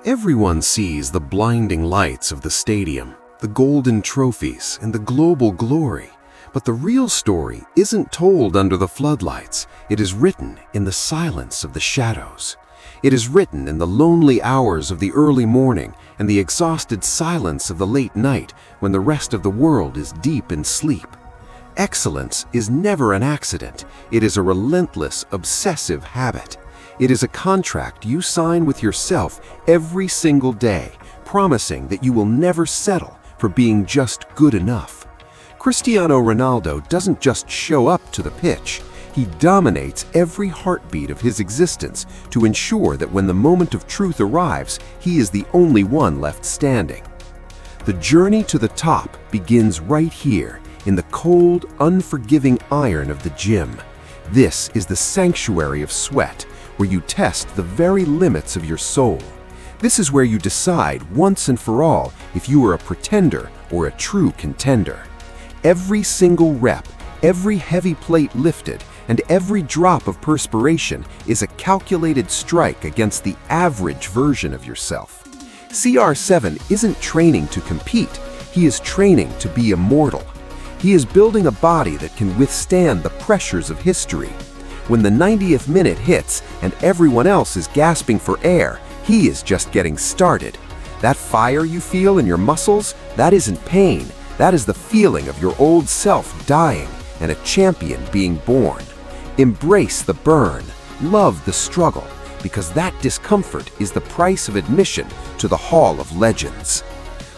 Everyone sees the blinding lights of the stadium, the golden trophies, and the global glory. But the real story isn't told under the floodlights. It is written in the silence of the shadows. It is written in the lonely hours of the early morning and the exhausted silence of the late night when the rest of the world is deep in sleep. Excellence is never an accident. It is a relentless, obsessive habit. It is a contract you sign with yourself every single day, promising that you will never settle for being just good enough. Cristiano Ronaldo doesn't just show up to the pitch. He dominates every heartbeat of his existence to ensure that when the moment of truth arrives, he is the only one left standing. The journey to the top begins right here, in the cold, unforgiving iron of the gym. This is the sanctuary of sweat, where you test the very limits of your soul. This is where you decide once and for all if you are a pretender or a true contender. Every single rep, every heavy plate lifted, and every drop of perspiration is a calculated strike against the average version of yourself. CR7 isn't training to compete, he is training to be immortal. He is building a body that can withstand the pressures of history. When the 90th minute hits and everyone else is gasping for air, he is just getting started. That fire you feel in your muscles, that isn't pain. That is the feeling of your old self dying and a champion being born. Embrace the burn, love the struggle, because that discomfort is the price of admission to the Hall of Legends.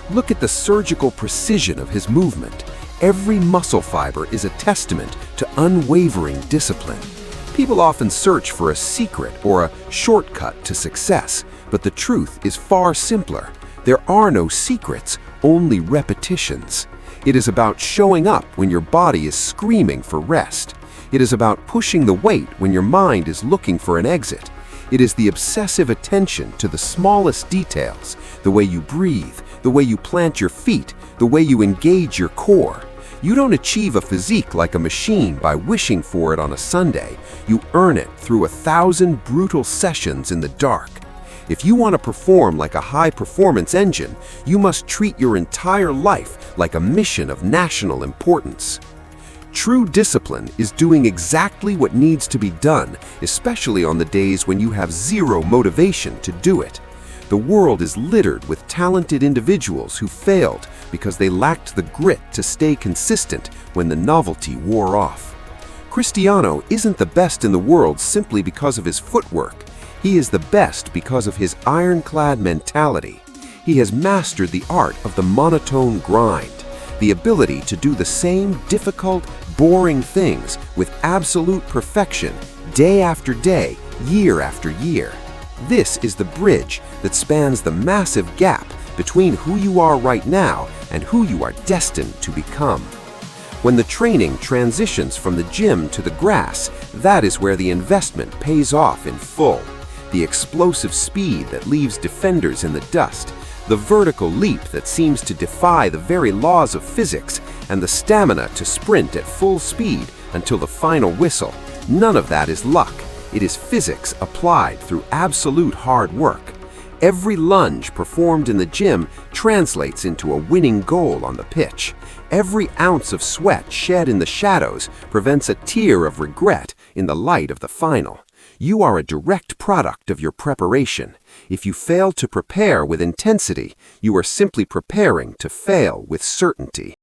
Look at the surgical precision of his movement. Every muscle fiber is a testament to unwavering discipline. People often search for a secret or a shortcut to success, but the truth is far simpler. There are no secrets, only repetitions. It is about showing up when your body is screaming for rest. It is about pushing the weight when your mind is looking for an exit. It is the obsessive attention to the smallest details, the way you breathe, the way you plant your feet, the way you engage your core. You don't achieve a physique like a machine by wishing for it on a Sunday. You earn it through 1,000 brutal sessions in the dark. If you want to perform like a high-performance engine, you must treat your entire life like a mission of national importance. True discipline is doing exactly what needs to be done, especially on the days when you have zero motivation to do it. The world is littered with talented individuals who failed because they lacked the grit to stay consistent when the novelty wore off. Cristiano isn't the best in the world simply because of his footwork. He is the best because of his ironclad mentality. He has mastered the art of the monotone grind, the ability to do the same difficult, boring things with absolute perfection day after day, year after year. This is the bridge that spans the massive gap between who you are right now and who you are destined to become. When the training transitions from the gym to the grass, that is where the investment pays off in full. The explosive speed that leaves defenders in the dust, the vertical leap that seems to defy the very laws of physics, and the stamina to sprint at full speed until the final whistle. None of that is luck. It is physics applied through absolute hard work. Every lunge performed in the gym translates into a winning goal on the pitch. Every ounce of sweat shed in the shadows prevents a tear of regret in the light of the final. You are a direct product of your preparation. If you fail to prepare with intensity, you are simply preparing to fail with certainty.